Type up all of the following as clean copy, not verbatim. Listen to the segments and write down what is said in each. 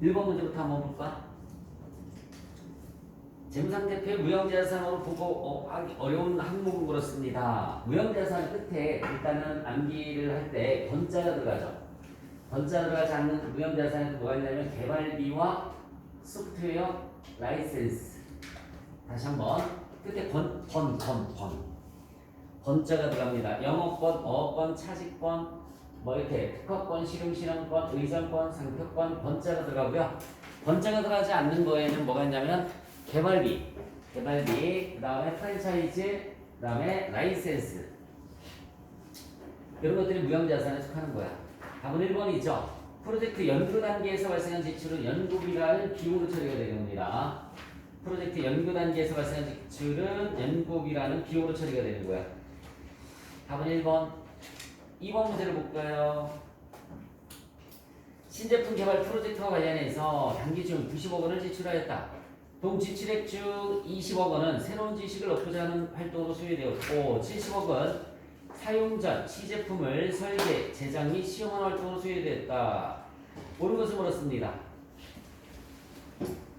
1번 문제부터 한번 볼까? 재무상태표의 무형자산으로 보고 하기 어려운 항목은 그렇습니다. 무형자산 끝에 일단은 암기를 할 때 번자가 들어가죠. 번자 들어가지 않는 무형자산에서 뭐가 있냐면 개발비와 소프트웨어 라이센스. 다시 한번 끝에 번자가 들어갑니다. 영어권, 어권, 차지권, 뭐 이렇게 특허권, 실용실현권, 의전권, 상표권, 번자가 들어가고요. 번자가 들어가지 않는 거에는 뭐가 있냐면 개발비, 그 다음에 프랜차이즈, 그 다음에 라이센스. 이런 것들이 무형자산에 속하는 거야. 답은 1번이죠. 프로젝트 연구 단계에서 발생한 지출은 연구비라는 비용으로 처리가 되는 겁니다. 프로젝트 연구 단계에서 발생한 지출은 연구비라는 비용으로 처리가 되는 거야. 답은 1번. 2번 문제를 볼까요? 신제품 개발 프로젝트와 관련해서 단기중 90억 원을 지출하였다. 동지출액 중 20억 원은 새로운 지식을 얻고자 하는 활동으로 소요되었고 70억은 사용 전 시제품을 설계, 제작 및 시험하는 활동으로 소요되었다. 옳은 것을 물었습니다.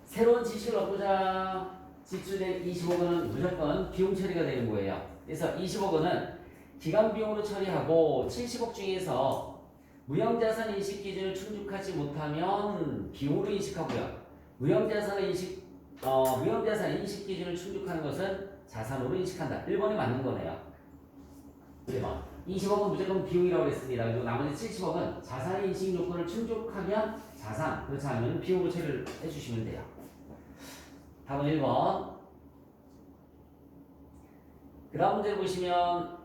새로운 지식을 얻고자 지출된 20억 원은 무조건 비용 처리가 되는 거예요. 그래서 20억 원은 기간 비용으로 처리하고 70억 중에서 무형자산 인식 기준을 충족하지 못하면 비용으로 인식하고요. 무형자산 인식 기준을 충족하는 것은 자산으로 인식한다. 1번이 맞는 거네요. 1번. 20억은 무조건 비용이라고 했습니다. 그리고 나머지 70억은 자산 인식 요건을 충족하면 자산, 그렇지 않으면 비용으로 처리를 해주시면 돼요. 답은 1번. 그 다음 문제를 보시면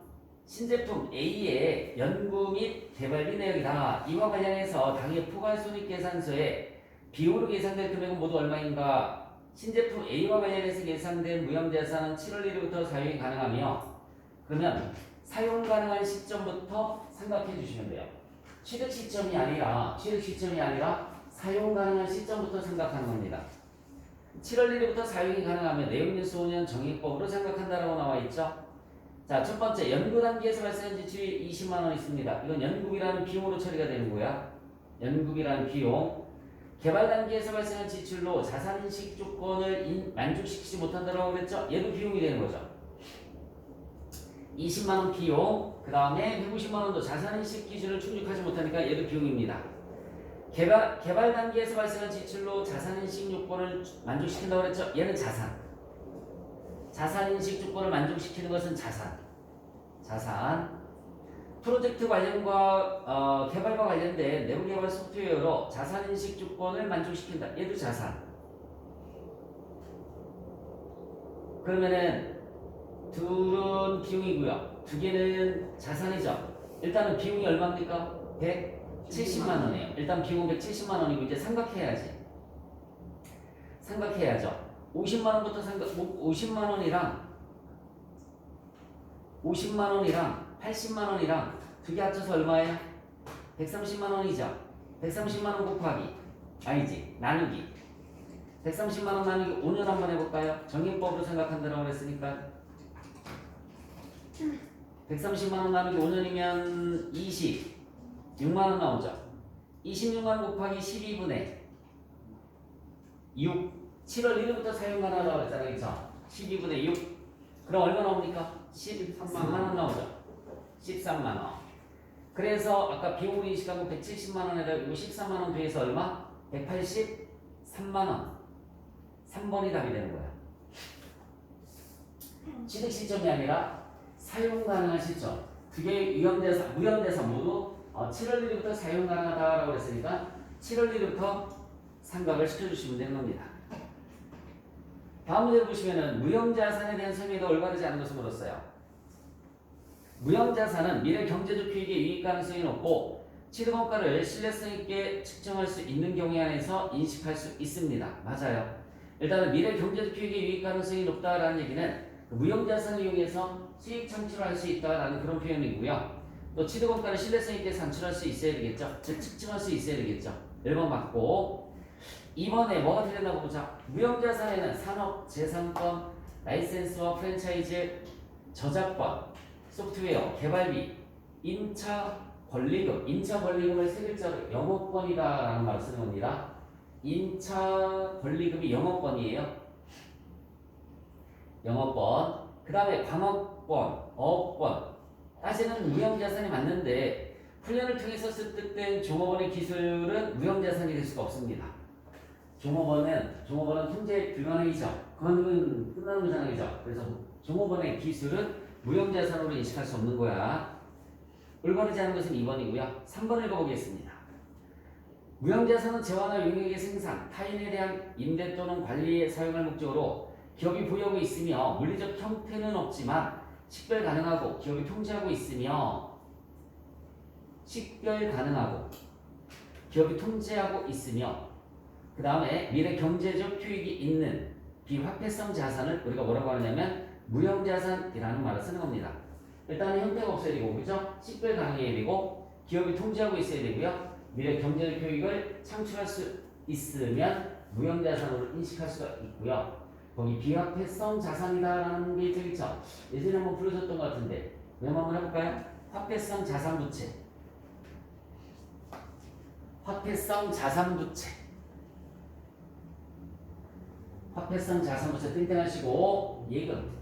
신제품 A의 연구 및 개발비 내역이다. 이와 관련해서 당해 포괄손익계산서에 비용으로 계산된 금액은 모두 얼마인가? 신제품 A와 관련해서 계산된 무형자산은 7월 1일부터 사용이 가능하며 그러면 사용 가능한 시점부터 생각해 주시면 돼요. 취득 시점이 아니라 사용 가능한 시점부터 생각하는 겁니다. 7월 1일부터 사용이 가능하면 내용연수 5년 정액법으로 생각한다라고 나와 있죠. 자, 첫 번째 연구 단계에서 발생한 지출이 20만 원 있습니다. 이건 연구비라는 비용으로 처리가 되는 거야. 연구비라는 비용. 개발 단계에서 발생한 지출로 자산인식 조건을 만족시키지 못한다라고 그랬죠. 얘도 비용이 되는 거죠. 20만 원 비용. 그 다음에 150만 원도 자산인식 기준을 충족하지 못하니까 얘도 비용입니다. 개발 단계에서 발생한 지출로 자산인식 요건을 만족시킨다고 그랬죠. 얘는 자산. 자산인식 조건을 만족시키는 것은 자산. 프로젝트 관련과 개발과 관련된 내부개발 소프트웨어로 자산인식 조건을 만족시킨다. 얘도 자산. 그러면은 둘은 비용이고요. 두 개는 자산이죠. 일단은 비용이 얼마입니까? 170만 원이에요. 일단 비용은 170만 원이고 이제 삼각해야지. 삼각해야죠. 50만 원부터 50만 원이랑 80만 원이랑 두 개 합쳐서 얼마예요? 130만 원이죠. 130만 원 곱하기 나누기 130만 원 나누기 5년 한번 해볼까요? 정인법으로 생각한다고 그랬으니까 130만 원 나누기 5년이면 26만 원 나오죠. 26만 원 곱하기 12분의 6 7월 1일부터 사용 가능하다고 그랬잖아요. 그쵸? 12분의 6 그럼 얼마 나옵니까? 13만 원 나오죠. 13만 원. 그래서 아까 비용으로 인식한 거 170만 원에다 이거 13만 원 뒤에서 얼마? 183만 원. 3번이 답이 되는 거야. 취득 시점이 아니라 사용 가능한 시점. 그게 무형대상 모두 7월 1일부터 사용 가능하다라고 했으니까 7월 1일부터 생각을 시켜주시면 되는 겁니다. 다음 문제를 보시면은 무형자산에 대한 설명이 올바르지 않은 것을 물었어요. 무형자산은 미래 경제적 효익에 유익 가능성이 높고 취득원가를 신뢰성 있게 측정할 수 있는 경우에 한해서 인식할 수 있습니다. 맞아요. 일단은 미래 경제적 효익에 유익 가능성이 높다라는 얘기는 무형자산을 이용해서 수익 창출을 할 수 있다라는 그런 표현이고요. 또 취득원가를 신뢰성 있게 산출할 수 있어야 되겠죠. 즉 측정할 수 있어야 되겠죠. 1번 맞고 2번에 뭐가 틀렸나 보자. 무형자산에는 산업, 재산권, 라이센스와 프랜차이즈, 저작권, 소프트웨어, 개발비, 인차 권리금을 세 글자로 영업권이다라는 말을 쓰는 겁니다. 임차 권리금이 영업권이에요. 영업권. 그 다음에 광업권, 어업권. 따지는 무형자산이 맞는데 훈련을 통해서 습득된 종업원의 기술은 무형자산이 될 수가 없습니다. 종업원은 통제 불가능이죠. 그건 끝나는 거잖아요. 그래서 종업원의 기술은 무형자산으로 인식할 수 없는 거야. 올바르지 않은 것은 2번이고요. 3번 읽어보겠습니다. 무형자산은 재화나 용역의 생산, 타인에 대한 임대 또는 관리에 사용할 목적으로 기업이 보유하고 있으며 물리적 형태는 없지만 식별 가능하고 기업이 통제하고 있으며 그 다음에 미래 경제적 효익이 있는 비화폐성 자산을 우리가 뭐라고 하느냐면 무형자산이라는 말을 쓰는 겁니다. 일단은 형태가 없어야 되고, 그죠? 식별 가능해야 되고, 기업이 통제하고 있어야 되고요. 미래 경제적 효익을 창출할 수 있으면 무형자산으로 인식할 수가 있고요. 거기 비화폐성 자산이다라는 게 저기 있죠. 예전에 한번 불러줬던 것 같은데 메모 한번 해볼까요? 화폐성 자산부채. 화폐성 자산부채 땡땡하시고 예금,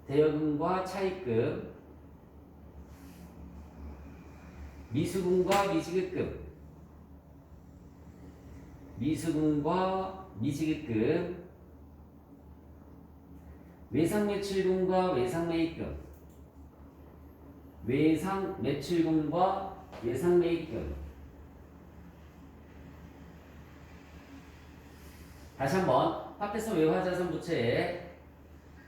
대여금과 차입금, 미수금과 미지급금, 외상매출금과 외상매입금. 다시 한번 화폐성 외화자산 부채에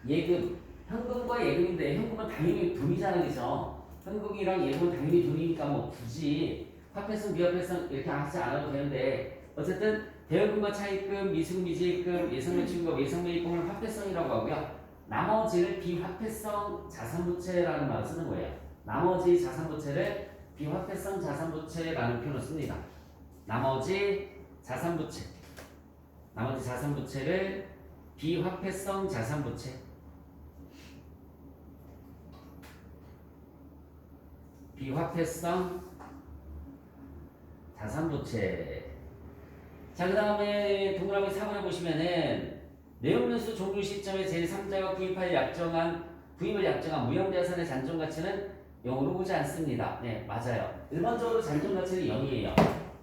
예금, 현금과 예금인데 현금은 당연히 돈이잖아요, 그죠? 현금이랑 예금은 당연히 돈이니까 뭐 굳이 화폐성, 비화폐성 이렇게 하지 않아도 되는데 어쨌든 대여금과 차입금, 미수금, 미지입금, 예상매출금과 외상매입금을 화폐성이라고 하고요. 나머지를 비화폐성 자산부채라는 말을 쓰는 거예요. 나머지 자산부채를 비화폐성 자산부채라는 표현을 씁니다. 나머지 자산부채를 비화폐성 자산부채. 자, 그 다음에 동그라미 4번에 보시면은 내용연수 종료 시점에 제3자가 구입을 약정한 무형자산의 잔존가치는 0으로 보지 않습니다. 네, 맞아요. 일반적으로 잔존가치는 0이에요.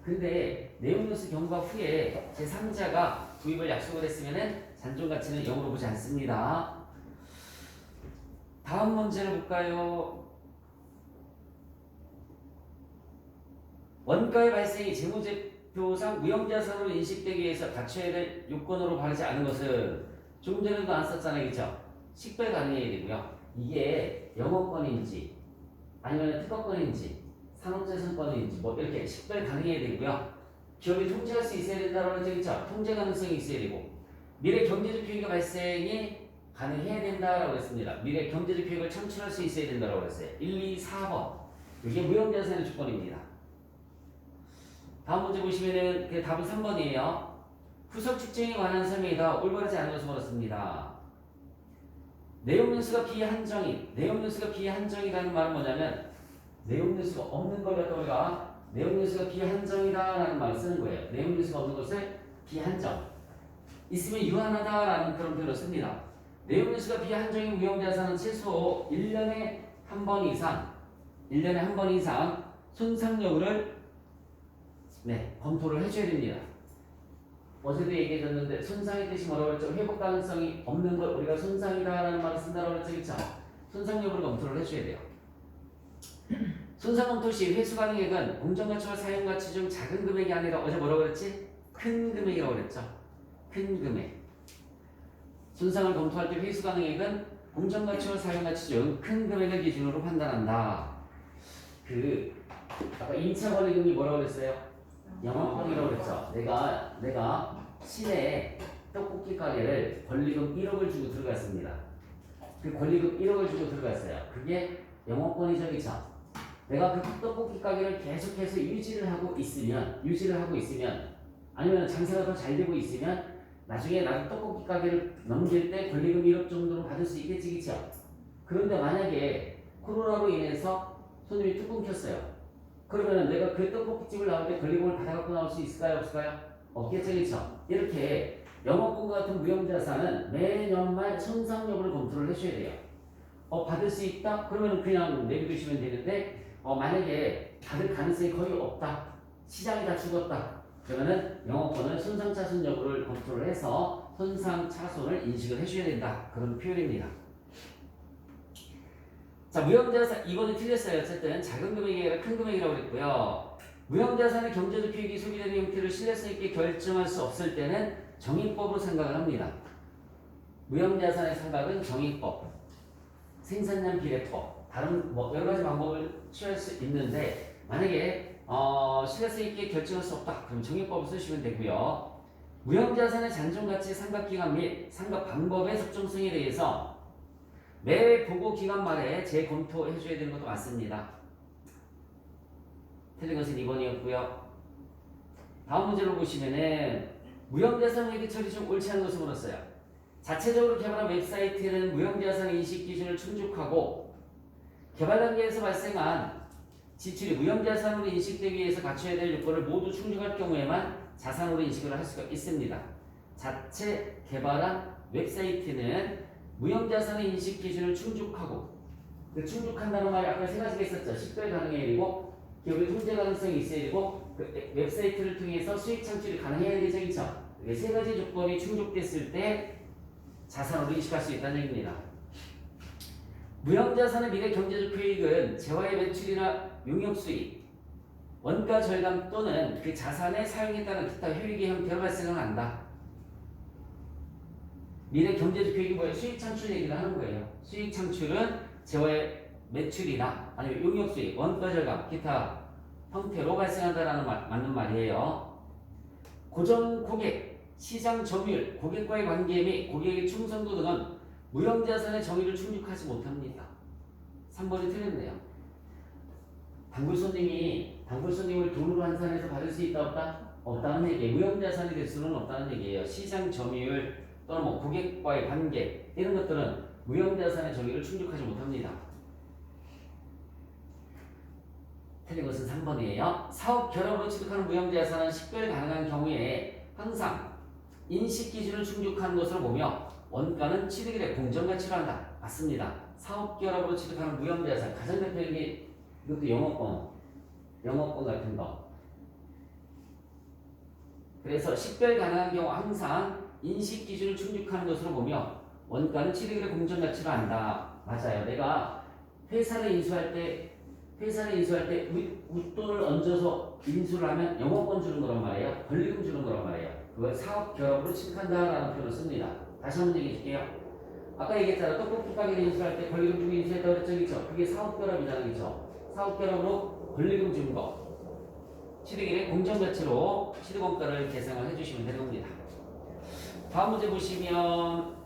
근데 내용연수 경과 후에 제3자가 구입을 약속을 했으면은 잔존가치는 0으로 보지 않습니다. 다음 문제를 볼까요? 원가의 발생이 재무제표상 무형자산으로 인식되기 위해서 갖춰야 될 요건으로 바르지 않은 것은 조금 전에도 나왔었잖아요, 그죠? 식별 가능해야 되고요. 이게 영업권인지 아니면 특허권인지 산업재산권인지 뭐 이렇게 식별 가능해야 되고요. 기업이 통제할 수 있어야 된다는 얘기죠. 통제 가능성이 있어야 되고 미래 경제적 효익의 발생이 가능해야 된다라고 했습니다. 미래 경제적 효익을 창출할 수 있어야 된다고 했어요. 1, 2, 4번. 이게 무형자산의 조건입니다. 다음 문제 보시면은 그 답은 3번이에요. 후속 측정에 관한 설명이다. 올바르지 않은 것을 물었습니다. 내용연수가 비한정이라는 말은 뭐냐면 내용연수가 없는 걸 갖다 우리가 내용연수가 비한정이다라는 말을 쓰는 거예요. 내용연수가 없는 것을 비한정. 있으면 유한하다라는 그런 표현을 씁니다. 내용연수가 비한정인 무형자산은 최소 1년에 한 번 이상 손상 여부를 검토를 해줘야 됩니다. 어제도 얘기해줬는데 손상의 뜻이 뭐라고 했죠? 회복 가능성이 없는 걸 우리가 손상이다라는 말을 쓴다고 했죠, 그렇죠? 손상 여부를 검토를 해줘야 돼요. 손상 검토 시 회수 가능액은 공정가치와 사용가치 중 작은 금액이 아니라 어제 뭐라고 그랬지? 큰 금액이라고 그랬죠. 큰 금액. 손상을 검토할 때 회수 가능액은 공정가치와 사용가치 중 큰 금액을 기준으로 판단한다. 아까 임차 권리금이 뭐라고 그랬어요? 영업권이라고 그랬죠. 내가 시내에 떡볶이 가게를 권리금 1억을 주고 들어갔습니다. 그 권리금 1억을 주고 들어갔어요. 그게 영업권이죠, 그렇죠? 내가 그 떡볶이 가게를 계속해서 유지를 하고 있으면 아니면 장사가 더 잘 되고 있으면 나중에 나도 떡볶이 가게를 넘길 때 권리금 1억 정도는 받을 수 있겠지, 그렇죠? 그런데 만약에 코로나로 인해서 손님이 뚝 끊겼어요. 그러면 내가 그 떡볶이집을 나올 때 권리금을 받아갖고 나올 수 있을까요? 없을까요? 없겠죠, 그렇죠? 이렇게 영업권과 같은 무형자산은 매년 말 손상 여부를 검토를 해줘야 돼요. 받을 수 있다? 그러면 그냥 내비두시면 되는데 만약에 받을 가능성이 거의 없다. 시장이 다 죽었다. 그러면은 영업권은 손상차손 여부를 검토를 해서 손상차손을 인식을 해줘야 된다. 그런 표현입니다. 자, 무형자산 이번에 틀렸어요. 어쨌든 작은 금액이 아니라 큰 금액이라고 그랬고요. 무형자산의 경제적 효익이 소비되는 형태를 신뢰성 있게 결정할 수 없을 때는 정의법으로 생각을 합니다. 무형자산의 생각은 정의법, 생산량 비례법, 다른 뭐 여러 가지 방법을 취할 수 있는데 만약에 신뢰성 있게 결정할 수 없다. 그럼 정의법을 쓰시면 되고요. 무형자산의 잔존가치 상각기간 및 상각 방법의 적정성에 대해서 매 보고 기간 말에 재검토해 줘야 되는 것도 맞습니다. 틀린 것은 2번이었고요. 다음 문제로 보시면은 무형자산 회계 처리 중 옳지 않은 것을 물었어요. 자체적으로 개발한 웹사이트는 무형자산 인식 기준을 충족하고 개발 단계에서 발생한 지출이 무형자산으로 인식되기 위해서 갖춰야 될 요건을 모두 충족할 경우에만 자산으로 인식을 할 수가 있습니다. 자체 개발한 웹사이트는 무형자산의 인식 기준을 충족하고 그 충족한다는 말이 아까 세 가지가 있었죠. 식별 가능해야 되고 기업의 통제 가능성이 있어야 되고 그 웹사이트를 통해서 수익 창출이 가능해야 되죠. 그렇죠? 이게 세 가지 조건이 충족됐을 때 자산으로 인식할 수 있다는 얘기입니다. 무형자산의 미래 경제적 효익은 재화의 매출이나 용역수익, 원가 절감 또는 그 자산의 사용에 따른 기타 효익의 형태로 발생을 한다. 미래 경제적 효익이 뭐예요? 수익 창출 얘기를 하는 거예요. 수익 창출은 재화의 매출이나 아니면 용역수익, 원가 절감, 기타 형태로 발생한다라는 맞는 말이에요. 고정 고객, 시장 점유율, 고객과의 관계 및 고객의 충성도 등은 무형자산의 정의를 충족하지 못합니다. 3번이 틀렸네요. 단골 손님을 돈으로 환산해서 받을 수 있다 없다? 없다는 얘기예요. 무형자산이 될 수는 없다는 얘기예요. 시장 점유율 또는 뭐 고객과의 관계 이런 것들은 무형자산의 정의를 충족하지 못합니다. 틀린 것은 3번이에요. 사업 결합으로 취득하는 무형자산은 식별 가능한 경우에 항상 인식 기준을 충족하는 것으로 보며 원가는 취득일의 공정가치로 한다. 맞습니다. 사업 결합으로 취득하는 무형자산 가장 대표적인 게 이것도 영업권 같은 거. 그래서 식별 가능한 경우 항상 인식 기준을 충족하는 것으로 보며 원가는 취득일의 공정가치로 한다. 맞아요. 내가 회사를 인수할 때 윗돈을 얹어서 인수를 하면 영업권 주는 거란 말이에요. 권리금 주는 거란 말이에요. 그걸 사업 결합으로 취득한다라는 표현을 씁니다. 다시 한번 얘기해 줄게요. 아까 얘기했잖아. 떡볶이 가게를 인수할 때 권리금 주고 인수했다고 그랬죠. 그렇죠? 그게 사업 결합이잖아요. 그렇죠? 사업 결합으로 권리금 준 거. 취득일의 공정가치로 취득원가를 계산을 해주시면 되는 겁니다. 다음 문제 보시면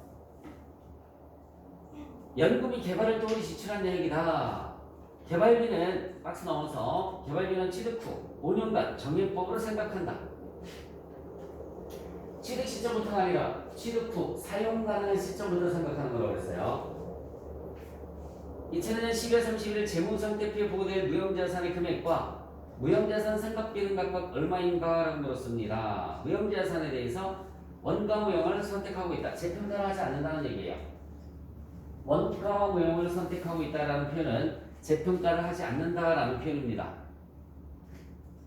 연금이 개발활동을 지출한 얘기다. 개발비는 박스 넣어서 개발비는 취득 후 5년간 정액법으로 생각한다. 취득 시점부터가 아니라 취득 후 사용 가능한 시점부터 생각하는 거라고 했어요. 2000년 12월 30일 재무상태표에 보고될 무형자산의 금액과 무형자산 생각비는 각각 얼마인가 라고 물었습니다. 무형자산에 대해서 원가 무형을 선택하고 있다. 재평가를 하지 않는다는 얘기예요. 원가와 무형을 선택하고 있다라는 표현은 재평가를 하지 않는다라는 표현입니다.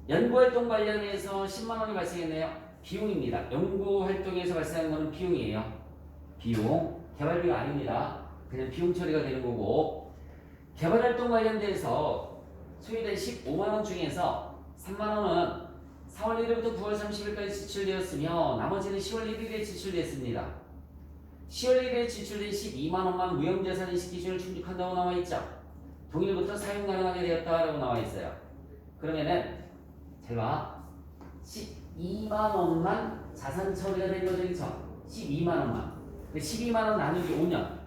연구활동 관련해서 10만 원이 발생했네요. 비용입니다. 연구활동에서 발생하는 것은 비용이에요. 비용. 개발비가 아닙니다. 그냥 비용 처리가 되는 거고 개발활동 관련돼서 소요된 15만 원 중에서 3만 원은 4월 1일부터 9월 30일까지 지출되었으며 나머지는 10월 1일에 지출됐습니다. 10월 1일에 지출된 12만 원만 무형자산 인식 기준을 충족한다고 나와 있죠. 동일부터 사용 가능하게 되었다라고 나와 있어요. 그러면은 제가 12만 원만 자산 처리가 된 거죠. 그렇죠? 12만 원만. 12만 원 나누기 5년.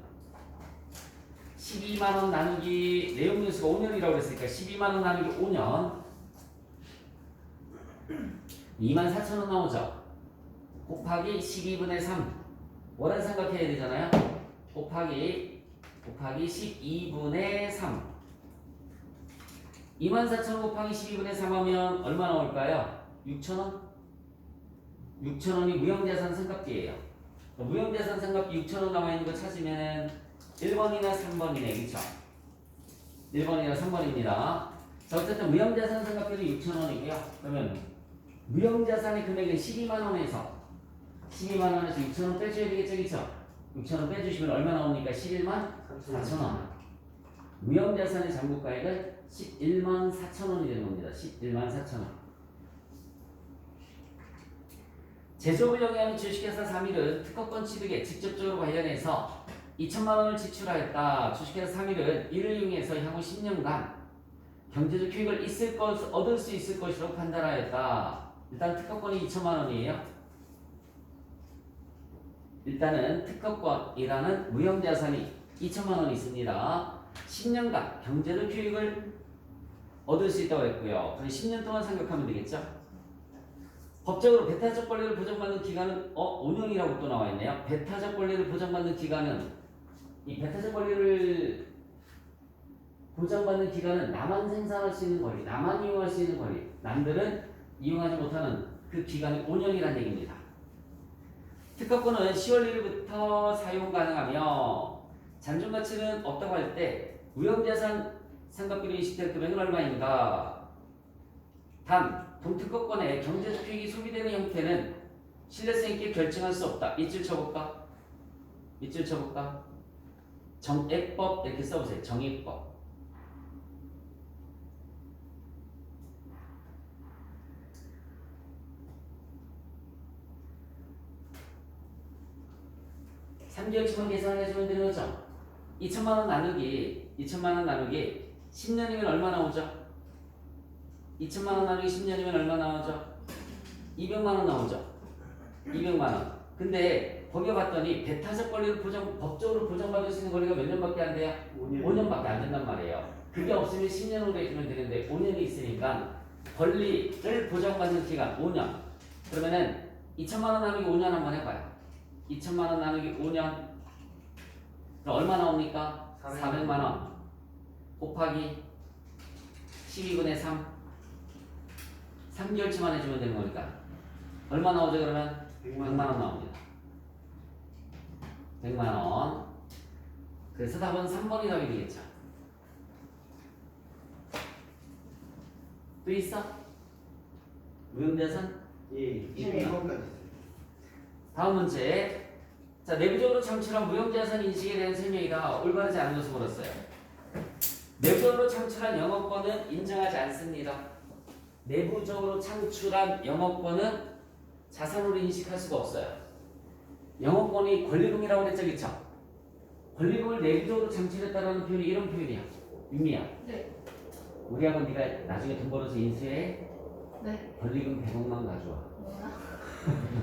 12만 원 나누기 내용연수가 5년이라고 그랬으니까 12만 원 나누기 5년 24,000원 나오죠. 곱하기 12분의 3 월한 생각해야 되잖아요. 곱하기 곱하기 12분의 3. 24,000원 곱하기 12분의 3 하면 얼마 나올까요? 6,000원? 6,000원이 무형자산 상값비예요. 무형자산 상값비 6,000원 나와 있는 거 찾으면 1번이나 3번이네. 그쵸? 1번이나 3번입니다. 자, 어쨌든 무형자산 상값비는 6,000원이고요. 그러면 무형자산의 금액은 12만원에서 12만원에서 6,000원 빼줘야 되겠죠? 그쵸? 6,000원 빼주시면 얼마 나옵니까? 11만 4천원. 무형자산의 잔고가액은 11만 4천원이 되는 겁니다. 11만 4천원. 제조업을 영위하는 주식회사 3일은 특허권 취득에 직접적으로 관련해서 2천만원을 지출하였다. 주식회사 3일은 이를 이용해서 향후 10년간 경제적 효익을 얻을 수 있을 것이라고 판단하였다. 일단 특허권이 2천만원이에요. 일단은 특허권이라는 무형자산이 2천만원이 있습니다. 10년간 경제적 효익을 얻을 수 있다고 했고요. 그럼 10년 동안 생각하면 되겠죠? 법적으로 배타적 권리를 보장받는 기간은 5년이라고 또 나와 있네요. 배타적 권리를 보장받는 기간은 이 배타적 권리를 보장받는 기간은 나만 생산할 수 있는 권리, 나만 이용할 수 있는 권리, 남들은 이용하지 못하는 그 기간이 5년이라는 얘기입니다. 특허권은 10월 1일부터 사용 가능하며 잔존가치는 없다고 할 때 무형자산 상각비로 인식될 금액은 얼마인가? 단, 동특허권의 경제적 효익이 소비되는 형태는 신뢰성 있게 결정할 수 없다. 밑줄 쳐볼까? 밑줄 쳐볼까? 정액법 이렇게 써보세요. 정액법. (3개월치만) 계산해주면 되는 거죠. 2천만원 나누기 10년이면 얼마 나오죠? 2천만원 나누기 10년이면 얼마 나오죠? 200만원 나오죠? 200만원. 근데 거기 봤더니 배타적 권리를 법적으로 보장받을 수 있는 권리가 몇 년밖에 안 돼요? 5년밖에 안 된단 말이에요. 그게 없으면 10년으로 해주면 되는데 5년이 있으니까 권리를 보장받는 기간 5년. 그러면은 2천만원 나누기 5년 한번 해봐요. 2천만원 나누기 5년. 그럼 얼마 나옵니까? 400만원 곱하기 12분의 3. 3개월치만 해주면 되는 거니까 얼마 나오죠? 그러면 100만원 나옵니다. 100만원. 그래서 답은 3번이 답이 되겠죠. 또 있어? 무형자산? 예, 22번까지. 다음 문제. 자, 내부적으로 창출한 무형자산 인식에 대한 설명이다. 올바르지 않은 것을 물었어요. 내부적으로 창출한 영업권은 인정하지 않습니다. 내부적으로 창출한 영업권은 자산으로 인식할 수가 없어요. 영업권이 권리금이라고 그랬죠, 그쵸? 권리금을 내부적으로 창출했다는 표현이 이런 표현이야. 윤미야. 네. 우리 학원 네가 나중에 돈 벌어서 인수해. 네. 권리금 100억만 가져와. 뭐야?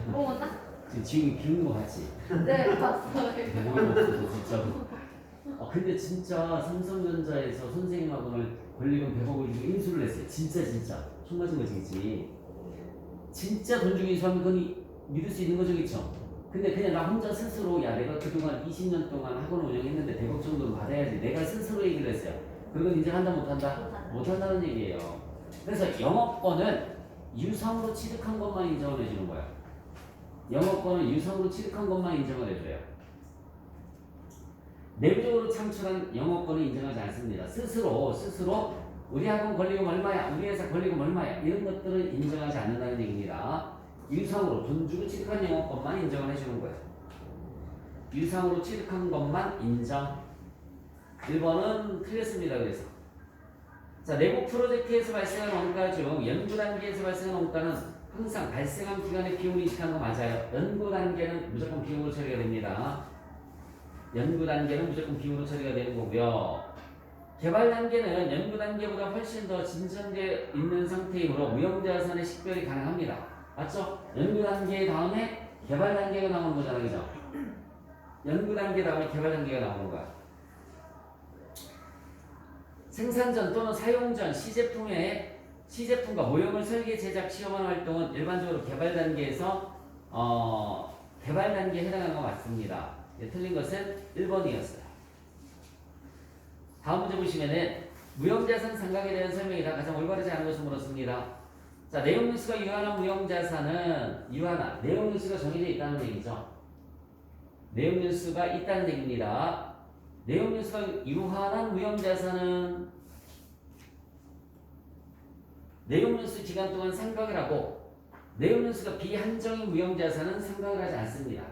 뭐나? 지금 기운 거 같지? 네, 봤어요. 100억이 없어서 진짜로. 근데 진짜 삼성전자에서 선생님하고는 권리금 100억을 주고 인수를 했어요. 진짜. 총 맞은 거지. 진짜 돈 주고 인수하면 그건 믿을 수 있는 거죠, 그쵸? 근데 그냥 나 혼자 스스로 야 내가 그동안 20년 동안 학원 운영했는데 100억 정도는 받아야지. 내가 스스로 얘기를 했어요. 그건 인정한다 못한다? 못한다는 얘기예요. 그래서 영업권은 유상으로 취득한 것만 인정을 해주는 거야. 영업권은 유상으로 취득한 것만 인정을 해줘요. 내부적으로 창출한 영업권은 인정하지 않습니다. 스스로 우리 학원 권리금 얼마야? 우리 회사 권리금 얼마야? 이런 것들은 인정하지 않는다는 얘기입니다. 유상으로 돈 주고 취득한 영업권만 인정을 해주는 거예요. 유상으로 취득한 것만 인정. 1번은 틀렸습니다. 그래서 자, 내부 프로젝트에서 발생한 원가 중 연구 단계에서 발생한 원가는 항상 발생한 기간의 비용을 인식하는 거 맞아요. 연구 단계는 무조건 비용으로 처리가 됩니다. 연구 단계는 무조건 비용으로 처리가 되는 거고요. 개발 단계는 연구 단계보다 훨씬 더 진전되어 있는 상태이므로 무형자산의 식별이 가능합니다. 맞죠? 연구 단계 다음에 개발 단계가 나오는 거잖아요. 그죠? 연구 단계 다음에 개발 단계가 나오는 거야. 생산 전 또는 사용 전 시제품과 모형을 설계, 제작, 시험하는 활동은 일반적으로 개발 단계에서 개발 단계에 해당하는 거 맞습니다. 네, 틀린 것은 1번이었어요. 다음 문제 보시면은 무형자산 상각에 대한 설명이 다 가장 올바르지 않은 것을 물었습니다. 자, 내용뉴스가 유한한 무형자산은 유한한 내용뉴스가 정해져 있다는 얘기죠. 내용뉴스가 있다는 얘기입니다. 내용뉴스가 유한한 무형자산은 내용뉴스 기간 동안 상각을 하고 내용뉴스가 비한정인 무형자산은 상각을 하지 않습니다.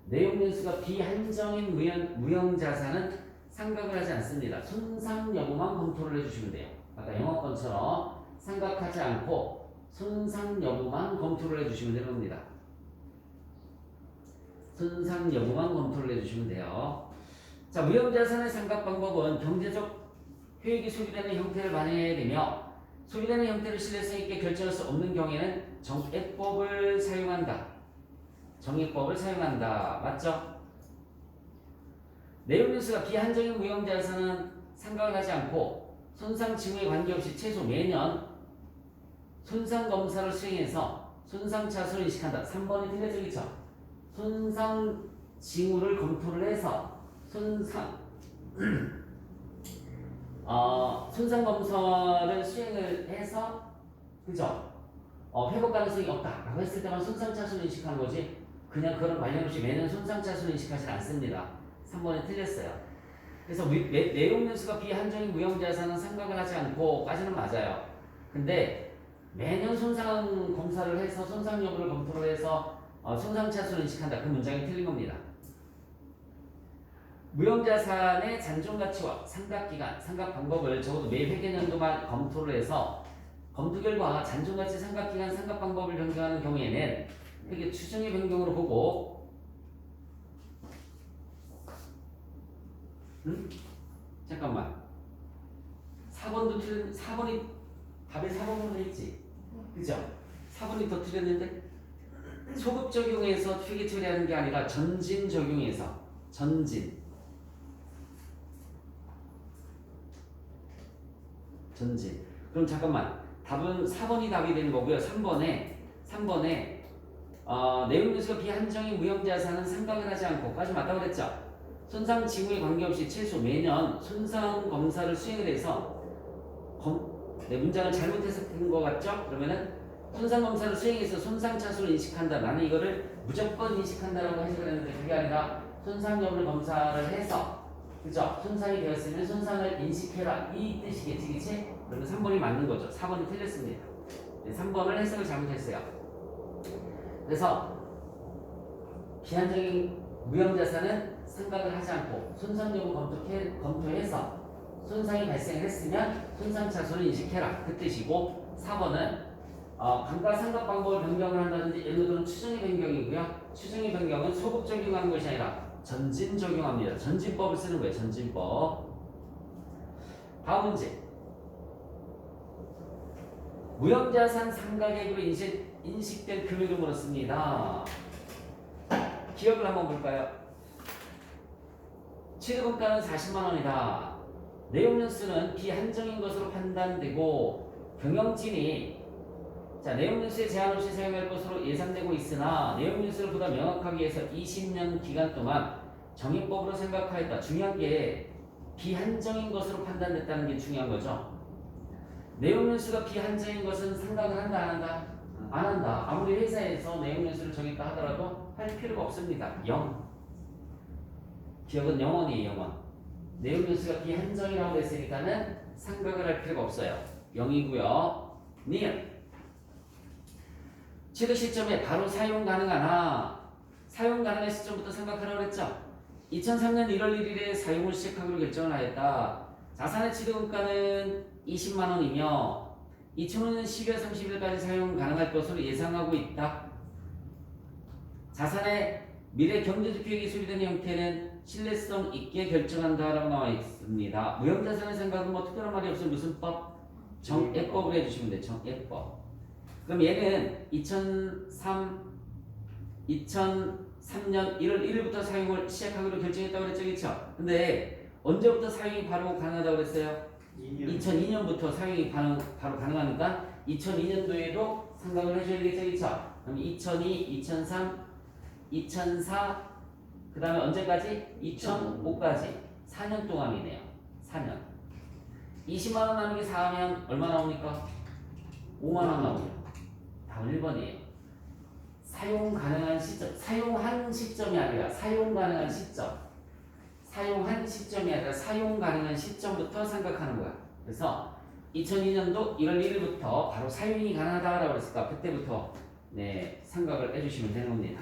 내용뉴스가 비한정인 무형자산은 상각을 하지 않습니다. 손상 여부만 검토를 해주시면 돼요. 아까 영어권처럼 상각하지 않고 손상 여부만 검토를 해주시면 되는 겁니다. 손상 여부만 검토를 해주시면 돼요. 자, 무형자산의 상각 방법은 경제적 효익이 소비되는 형태를 반영해야 되며 소비되는 형태를 신뢰성 있게 결정할 수 없는 경우에는 정액법을 사용한다. 정액법을 사용한다. 맞죠? 내용뉴스가 비한정인 무형자산은 상각을 하지 않고 손상 징후에 관계없이 최소 매년 손상 검사를 수행해서 손상 차수를 인식한다. 3번이 틀려져 있죠. 손상 징후를 검토를 해서 손상 검사를 수행을 해서 그죠? 회복 가능성이 없다라고 했을 때만 손상 차수를 인식하는 거지. 그냥 그런 관련 없이 매년 손상 차수를 인식하지 않습니다. 3번이 틀렸어요. 그래서 내용 뉴스가 비한정인 무형자산은 상각을 하지 않고까지는 맞아요. 근데 매년 손상 검사를 해서 손상 여부를 검토를 해서 손상 차수를 인식한다. 그 문장이 틀린 겁니다. 무형자산의 잔존 가치와 상각 기간, 상각 방법을 적어도 매 회계연도만 검토를 해서 검토 결과 잔존 가치, 상각 기간, 상각 방법을 변경하는 경우에는 이게 추정의 변경으로 보고 잠깐만 4번도 틀린 4번이 답에 4번으로 돼 있지 그죠? 4번이 더 틀렸는데 소급 적용해서 회계 처리하는 게 아니라 전진 적용해서 전진 그럼 잠깐만 답은 4번이 답이 되는 거고요. 3번에 내용 뉴스가 비한정인 무형자산은 상각을 하지 않고까지 맞다고 그랬죠. 손상 징후에 관계없이 최소 매년 손상 검사를 수행을 해서 문장을 잘못 해석한 것 같죠? 그러면은 손상 검사를 수행해서 손상 차수를 인식한다. 나는 이거를 무조건 인식한다라고 해석을 했는데 그게 아니라 손상 여부를 검사를 해서 그죠? 손상이 되었으면 손상을 인식해라 이 뜻이겠지, 그치? 그러면 3번이 맞는 거죠. 4번이 틀렸습니다. 3번을 해석을 잘못했어요. 그래서 비한정인 무형자산은 상각을 하지 않고 손상 여부 검토해서 손상이 발생했으면 손상 차수를 인식해라 그 뜻이고 4번은 감가상각 방법을 변경을 한다든지 예를 들어 추정의 변경이고요. 추정의 변경은 소급 적용하는 것이 아니라 전진 적용합니다. 전진법을 쓰는 거예요. 전진법. 다음 문제. 무형자산 상각액으로 인식된 금액을 물었습니다. 기억을 한번 볼까요? 취득원가는 40만 원이다. 내용연수는 비한정인 것으로 판단되고 경영진이 내용연수에 제한 없이 사용할 것으로 예상되고 있으나 내용연수를 보다 명확하기 위해서 20년 기간 동안 정액법으로 생각하였다. 중요한 게 비한정인 것으로 판단됐다는 게 중요한 거죠. 내용연수가 비한정인 것은 상각을 한다 안 한다? 안 한다. 아무리 회사에서 내용연수를 정했다 하더라도 할 필요가 없습니다. 0. 기억은 0원이에요. 0원. 내용연수가 비한정이라고 했으니까는 상각을 할 필요가 없어요. 0이고요. 니은. 취득 시점에 바로 사용 가능하나 사용 가능한 시점부터 생각하라고 했죠. 2003년 1월 1일에 사용을 시작하기로 결정을 하였다. 자산의 취득원가는 20만 원이며 2005년 12월 30일까지 사용 가능할 것으로 예상하고 있다. 자산의 미래 경제적 효익이 소비되는 형태는 신뢰성 있게 결정한다라고 나와 있습니다. 무형자산의 생각은 뭐 특별한 말이 없으면 무슨 법? 정액법을 해주시면 돼요. 정액법. 그럼 얘는 2003년 1월 1일부터 사용을 시작하기로 결정했다고 그랬죠, 그렇죠? 근데 언제부터 사용이 바로 가능하다고 그랬어요? 2002년부터 사용이 바로 가능하니까 2002년도에도 상각을 해줘야 되겠죠, 그렇죠? 그럼 2002, 2003, 2004, 그 다음에 언제까지? 2005까지 4년 동안이네요. 20만 원 나누기 4하면 얼마 나옵니까? 5만 원 나오죠. 답은 1번이에요. 사용 가능한 시점, 사용한 시점이 아니라 사용 가능한 시점. 사용한 시점이 아니라 사용 가능한 시점부터 생각하는 거야. 그래서 2002년도 1월 1일부터 바로 사용이 가능하다라고 그랬을까? 그때부터 네, 생각을 해주시면 되는 겁니다.